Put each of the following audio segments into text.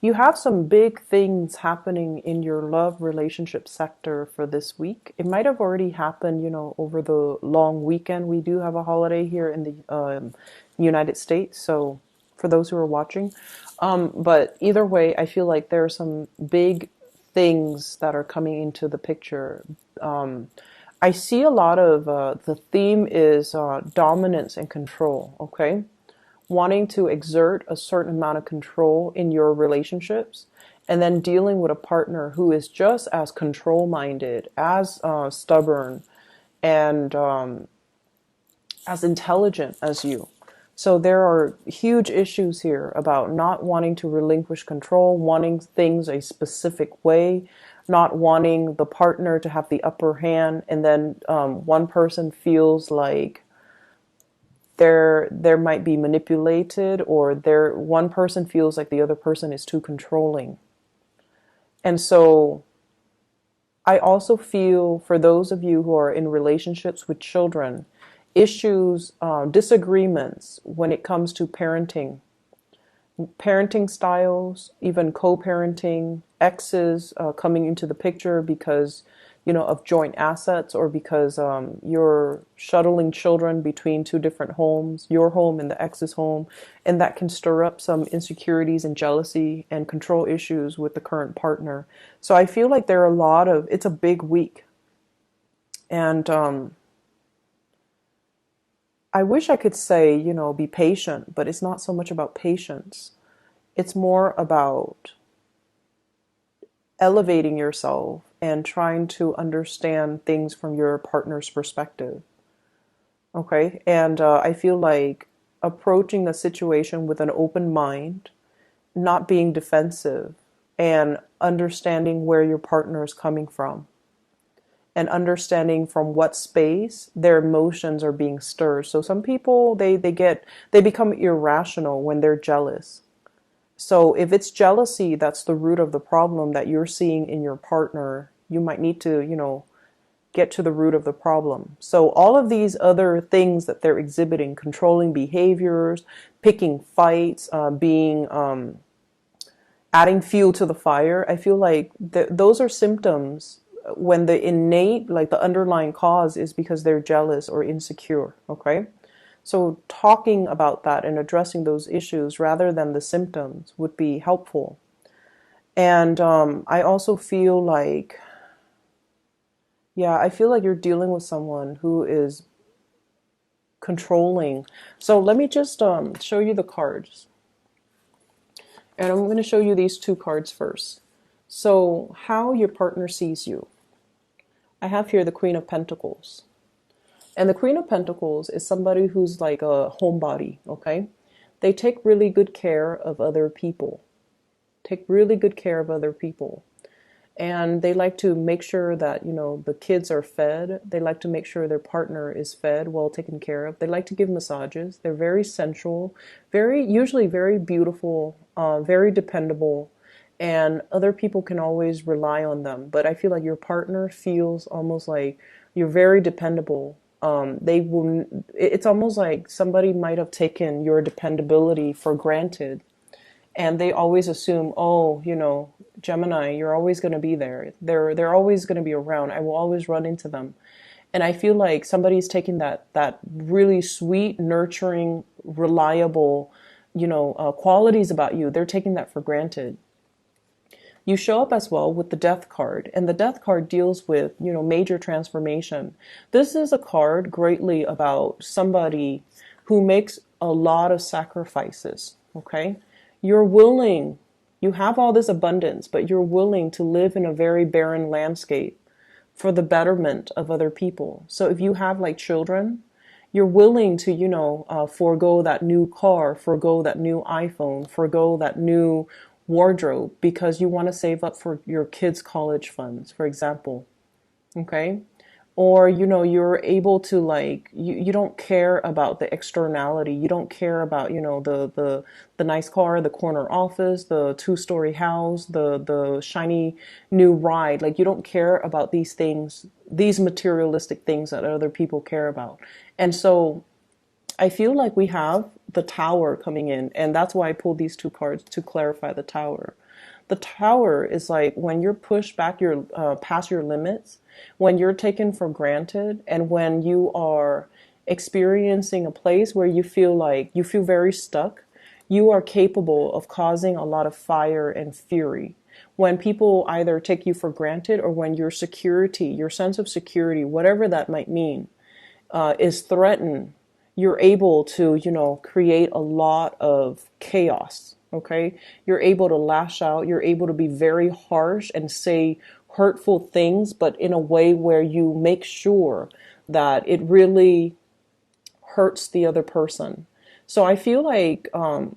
You have some big things happening in your love relationship sector for this week. It might have already happened, over the long weekend. We do have a holiday here in the United States, so for those who are watching. But either way, I feel like there are some big things that are coming into the picture. I see a lot of the theme is dominance and control, okay? Wanting to exert a certain amount of control in your relationships, and then dealing with a partner who is just as control minded, as stubborn, and as intelligent as you. So there are huge issues here about not wanting to relinquish control, wanting things a specific way, not wanting the partner to have the upper hand, and then one person feels like there might be manipulated, or there one person feels like the other person is too controlling. And so I also feel for those of you who are in relationships with children, issues, disagreements when it comes to parenting styles, even co-parenting, exes coming into the picture because of joint assets, or because you're shuttling children between two different homes, your home and the ex's home, and that can stir up some insecurities and jealousy and control issues with the current partner. So I feel like there are a lot of, it's a big week. And I wish I could say, be patient, but it's not so much about patience. It's more about elevating yourself and trying to understand things from your partner's perspective. Okay. And I feel like approaching the situation with an open mind, not being defensive, and understanding where your partner is coming from, and understanding from what space their emotions are being stirred. So some people, they become irrational when they're jealous. So if it's jealousy, that's the root of the problem that you're seeing in your partner, you might need to, get to the root of the problem. So all of these other things that they're exhibiting, controlling behaviors, picking fights, being adding fuel to the fire, I feel like those are symptoms when the innate, like the underlying cause is because they're jealous or insecure, okay? So talking about that and addressing those issues rather than the symptoms would be helpful. And I also feel like, yeah, I feel like you're dealing with someone who is controlling. So let me just show you the cards. And I'm going to show you these two cards first. So how your partner sees you. I have here the Queen of Pentacles. And the Queen of Pentacles is somebody who's like a homebody, okay? They take really good care of other people. Take really good care of other people. And they like to make sure that, the kids are fed. They like to make sure their partner is fed, well taken care of. They like to give massages. They're very sensual, usually very beautiful, very dependable. And other people can always rely on them. But I feel like your partner feels almost like you're very dependable. They will. It's almost like somebody might have taken your dependability for granted, and they always assume, oh, Gemini, you're always going to be there. They're always going to be around. I will always run into them. And I feel like somebody's taking that really sweet, nurturing, reliable, qualities about you. They're taking that for granted. You show up as well with the Death card, and the Death card deals with, major transformation. This is a card greatly about somebody who makes a lot of sacrifices, okay? You're willing, you have all this abundance, but you're willing to live in a very barren landscape for the betterment of other people. So if you have like children, you're willing to, forego that new car, forego that new iPhone, forego that new wardrobe because you want to save up for your kids' college funds, for example. Okay? Or, you're able to like, you don't care about the externality. You don't care about, the nice car, the corner office, the two-story house, the shiny new ride. Like, you don't care about these things, these materialistic things that other people care about. And so I feel like we have the Tower coming in, and that's why I pulled these two cards to clarify the Tower. The Tower is like when you're pushed back your past your limits, when you're taken for granted, and when you are experiencing a place where you feel like you feel very stuck. You are capable of causing a lot of fire and fury. When people either take you for granted, or when your security, your sense of security, whatever that might mean, is threatened, you're able to, create a lot of chaos. Okay. You're able to lash out. You're able to be very harsh and say hurtful things, but in a way where you make sure that it really hurts the other person. So I feel like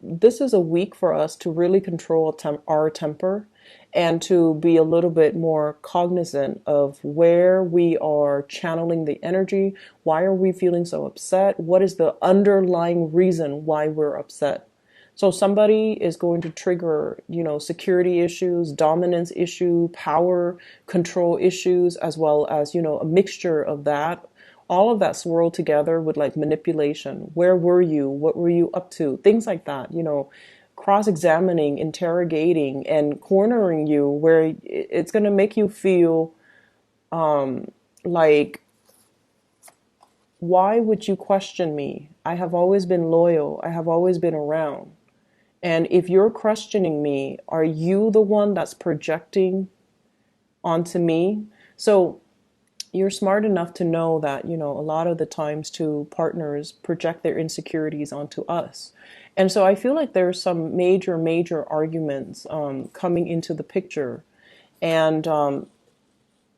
this is a week for us to really control our temper, and to be a little bit more cognizant of where we are channeling the energy. Why are we feeling so upset? What is the underlying reason why we're upset? So somebody is going to trigger, security issues, dominance issue, power control issues, as well as, a mixture of that. All of that swirled together with like manipulation. Where were you? What were you up to? Things like that, cross-examining, interrogating, and cornering you, where it's going to make you feel like, why would you question me? I have always been loyal. I have always been around. And if you're questioning me, are you the one that's projecting onto me? So you're smart enough to know that, a lot of the times too, partners project their insecurities onto us. And so I feel like there's some major arguments coming into the picture. And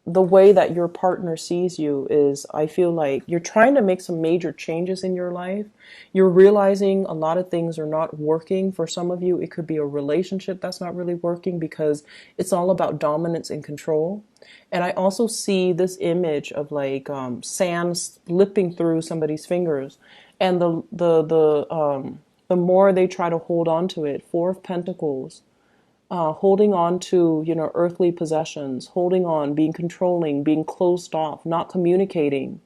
the way that your partner sees you is, I feel like you're trying to make some major changes in your life. You're realizing a lot of things are not working. For some of you, it could be a relationship that's not really working because it's all about dominance and control. And I also see this image of like sand slipping through somebody's fingers, and the more they try to hold on to it. Four of Pentacles. Holding on to, earthly possessions, holding on, being controlling, being closed off, not communicating,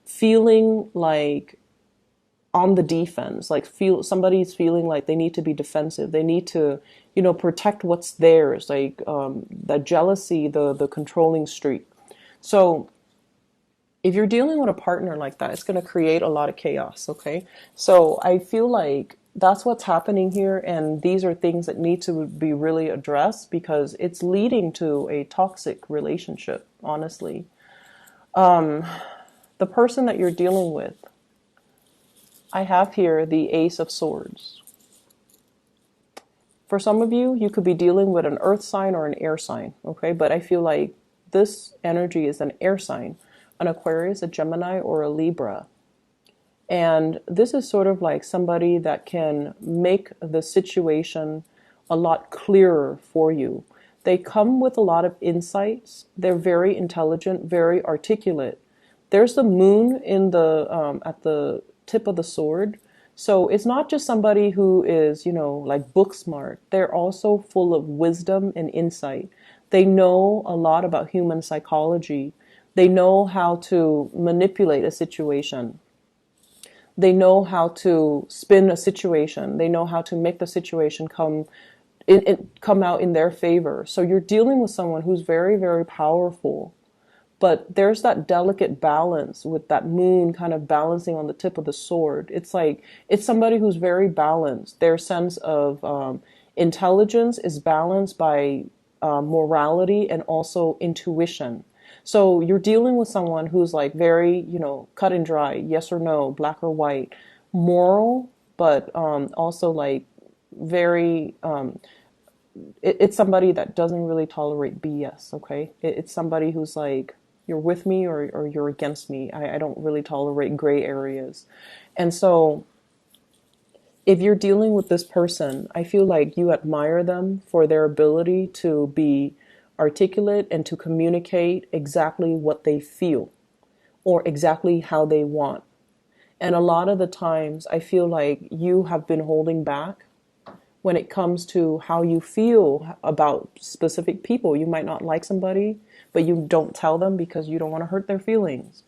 feeling like on the defense, like somebody's feeling like they need to be defensive. They need to, protect what's theirs, like the jealousy, the controlling streak. So if you're dealing with a partner like that, it's going to create a lot of chaos. Okay. So I feel like that's what's happening here. And these are things that need to be really addressed, because it's leading to a toxic relationship, honestly. The person that you're dealing with, I have here the Ace of Swords. For some of you, you could be dealing with an earth sign or an air sign. Okay. But I feel like this energy is an air sign, an Aquarius, a Gemini, or a Libra. And this is sort of like somebody that can make the situation a lot clearer for you. They come with a lot of insights. They're very intelligent, very articulate. There's the moon in the at the tip of the sword. So it's not just somebody who is, like book smart. They're also full of wisdom and insight. They know a lot about human psychology. They know how to manipulate a situation. They know how to spin a situation. They know how to make the situation come out in their favor. So you're dealing with someone who's very, very powerful. But there's that delicate balance with that moon kind of balancing on the tip of the sword. It's like, it's somebody who's very balanced. Their sense of intelligence is balanced by morality and also intuition. So you're dealing with someone who's like very, cut and dry, yes or no, black or white, moral, but also like very, it's somebody that doesn't really tolerate BS, okay? It's somebody who's like, you're with me or you're against me. I don't really tolerate gray areas. And so if you're dealing with this person, I feel like you admire them for their ability to be articulate and to communicate exactly what they feel or exactly how they want. And a lot of the times I feel like you have been holding back when it comes to how you feel about specific people. You might not like somebody, but you don't tell them because you don't want to hurt their feelings.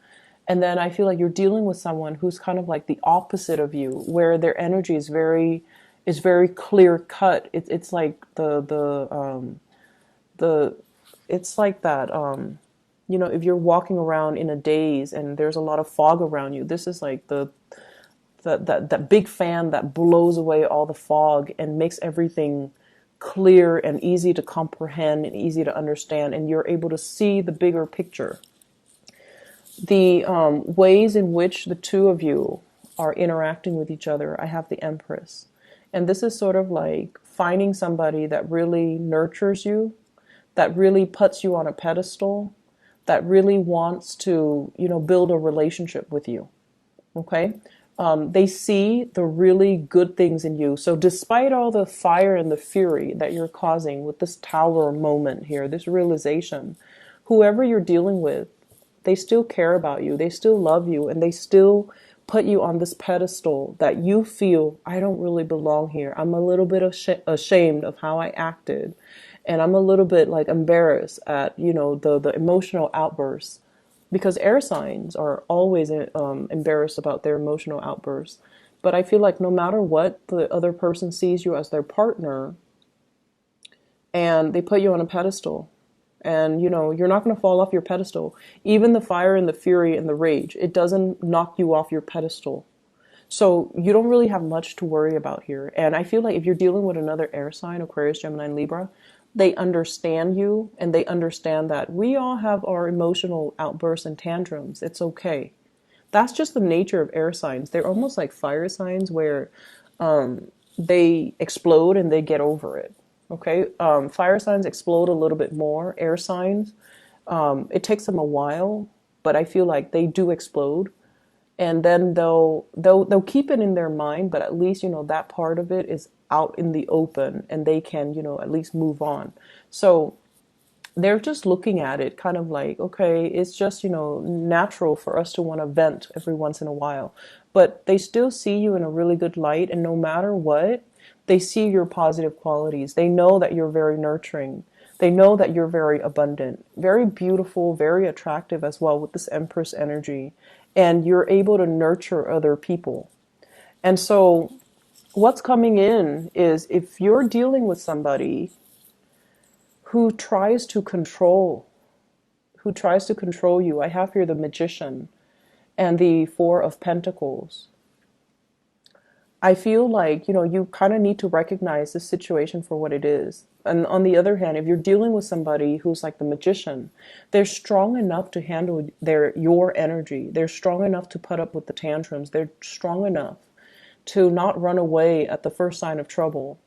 And then I feel like you're dealing with someone who's kind of like the opposite of you, where their energy is very clear cut. It's like the it's like that you know, if you're walking around in a daze and there's a lot of fog around you, this is like that big fan that blows away all the fog and makes everything clear and easy to comprehend and easy to understand, and you're able to see the bigger picture. The ways in which the two of you are interacting with each other, I have the Empress. And this is sort of like finding somebody that really nurtures you, that really puts you on a pedestal, that really wants to, you know, build a relationship with you. Okay? They see the really good things in you. So despite all the fire and the fury that you're causing with this tower moment here, this realization, whoever you're dealing with, they still care about you, they still love you, and they still put you on this pedestal that you feel, I don't really belong here. I'm a little bit ashamed of how I acted. And I'm a little bit like embarrassed at, you know, the emotional outbursts, because air signs are always embarrassed about their emotional outbursts. But I feel like no matter what, the other person sees you as their partner and they put you on a pedestal. And, you know, you're not going to fall off your pedestal. Even the fire and the fury and the rage, it doesn't knock you off your pedestal. So you don't really have much to worry about here. And I feel like if you're dealing with another air sign, Aquarius, Gemini, and Libra, they understand you, and they understand that we all have our emotional outbursts and tantrums. It's okay. That's just the nature of air signs. They're almost like fire signs where they explode and they get over it. Okay, fire signs explode a little bit more. Air signs, it takes them a while, but I feel like they do explode, and then they'll keep it in their mind, but at least, you know, that part of it is out in the open, and they can, you know, at least move on. So they're just looking at it kind of like, okay, it's just, you know, natural for us to want to vent every once in a while, but they still see you in a really good light, and no matter what, they see your positive qualities. They know that you're very nurturing. They know that you're very abundant, very beautiful, very attractive as well with this Empress energy. And you're able to nurture other people. And so what's coming in is if you're dealing with somebody who tries to control, you, I have here the Magician and the Four of Pentacles. I feel like, you know, you kind of need to recognize the situation for what it is. And on the other hand, if you're dealing with somebody who's like the Magician, they're strong enough to handle your energy. They're strong enough to put up with the tantrums. They're strong enough to not run away at the first sign of trouble.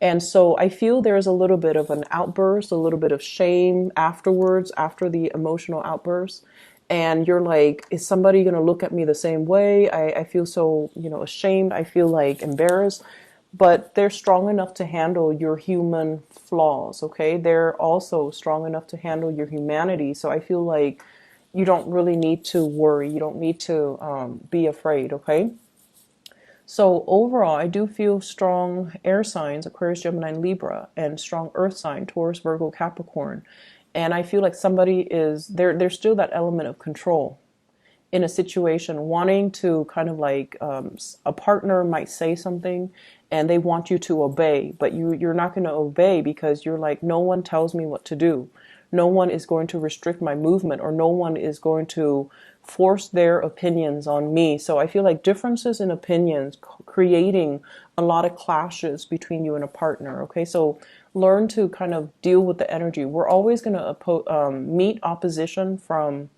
And so I feel there's a little bit of an outburst, a little bit of shame afterwards, after the emotional outburst. And you're like, is somebody going to look at me the same way? I feel so, you know, ashamed. I feel like embarrassed. But they're strong enough to handle your human flaws, okay? They're also strong enough to handle your humanity. So I feel like you don't really need to worry. You don't need to be afraid, okay? So overall, I do feel strong air signs, Aquarius, Gemini, and Libra, and strong earth sign, Taurus, Virgo, Capricorn. And I feel like somebody is, there's still that element of control in a situation, wanting to kind of like, a partner might say something and they want you to obey, but you're not going to obey because you're like, no one tells me what to do. No one is going to restrict my movement, or no one is going to force their opinions on me. So I feel like differences in opinions creating a lot of clashes between you and a partner. Okay, so learn to kind of deal with the energy. We're always going to meet opposition from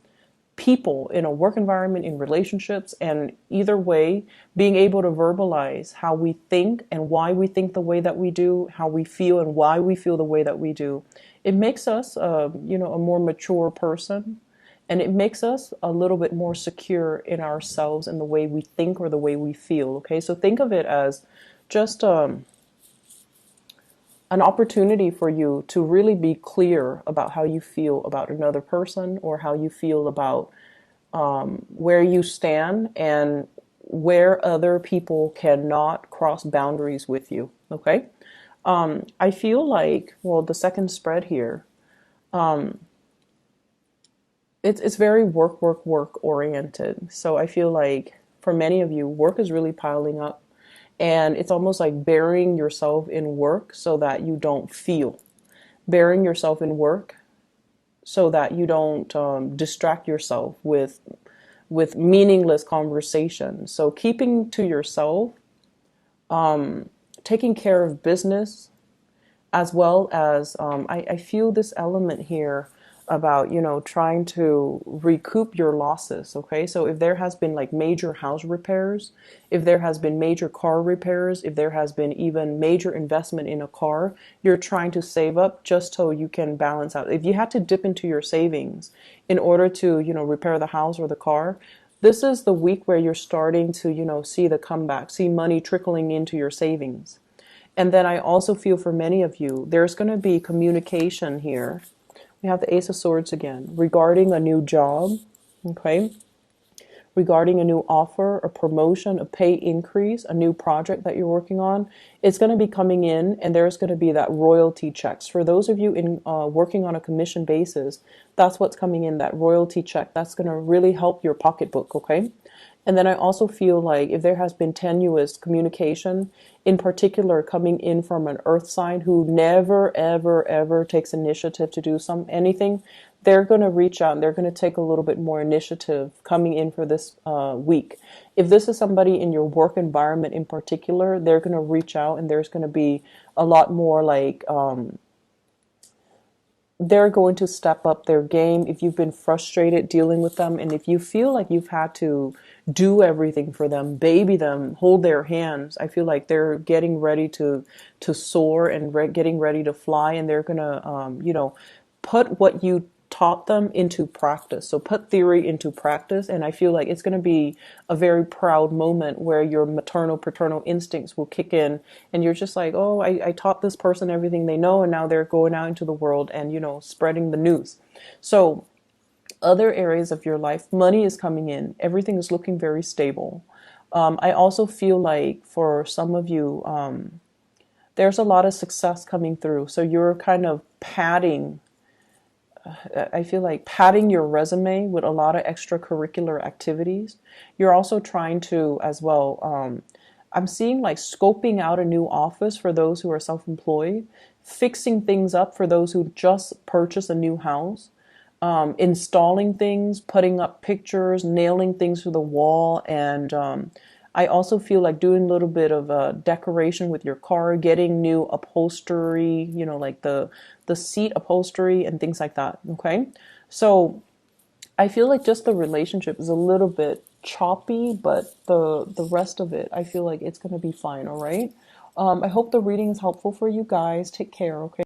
people in a work environment, in relationships, and either way, being able to verbalize how we think and why we think the way that we do, how we feel and why we feel the way that we do. It makes us, you know, a more mature person, and it makes us a little bit more secure in ourselves and the way we think or the way we feel. Okay, so think of it as just an opportunity for you to really be clear about how you feel about another person, or how you feel about where you stand and where other people cannot cross boundaries with you. Okay, I feel like, well, the second spread here, it's very work oriented. So I feel like for many of you, work is really piling up, and it's almost like burying yourself in work so that you don't feel, burying yourself in work so that you don't distract yourself with meaningless conversations. So keeping to yourself, taking care of business, as well as I feel this element here about, you know, trying to recoup your losses. Okay, so if there has been like major house repairs, if there has been major car repairs, if there has been even major investment in a car, you're trying to save up just so you can balance out. If you had to dip into your savings in order to, you know, repair the house or the car, this is the week where you're starting to, you know, see the comeback, see money trickling into your savings. And then I also feel for many of you, there's going to be communication here. We have the Ace of Swords again regarding a new job, okay? Regarding a new offer, a promotion, a pay increase, a new project that you're working on. It's going to be coming in, and there's going to be that royalty checks. For those of you in working on a commission basis, that's what's coming in, that royalty check. That's going to really help your pocketbook, okay? And then I also feel like if there has been tenuous communication, in particular coming in from an earth sign who never, ever, ever takes initiative to do anything, they're going to reach out and they're going to take a little bit more initiative coming in for this week. If this is somebody in your work environment in particular, they're going to reach out and there's going to be a lot more like they're going to step up their game if you've been frustrated dealing with them, and if you feel like you've had to do everything for them, baby them, hold their hands. I feel like they're getting ready to soar and getting ready to fly, and they're gonna you know, put what you taught them into practice. So put theory into practice, and I feel like it's going to be a very proud moment where your maternal paternal instincts will kick in, and you're just like, oh, I taught this person everything they know, and now they're going out into the world and, you know, spreading the news. So other areas of your life, money is coming in, everything is looking very stable. I also feel like for some of you, there's a lot of success coming through, so you're kind of padding, I feel like padding your resume with a lot of extracurricular activities. You're also trying to, as well, I'm seeing like scoping out a new office for those who are self-employed, fixing things up for those who just purchased a new house, installing things, putting up pictures, nailing things to the wall, and I also feel like doing a little bit of decoration with your car, getting new upholstery, you know, like the seat upholstery and things like that. Okay, so I feel like just the relationship is a little bit choppy, but the rest of it, I feel like it's gonna be fine. All right. I hope the reading is helpful for you guys. Take care. Okay.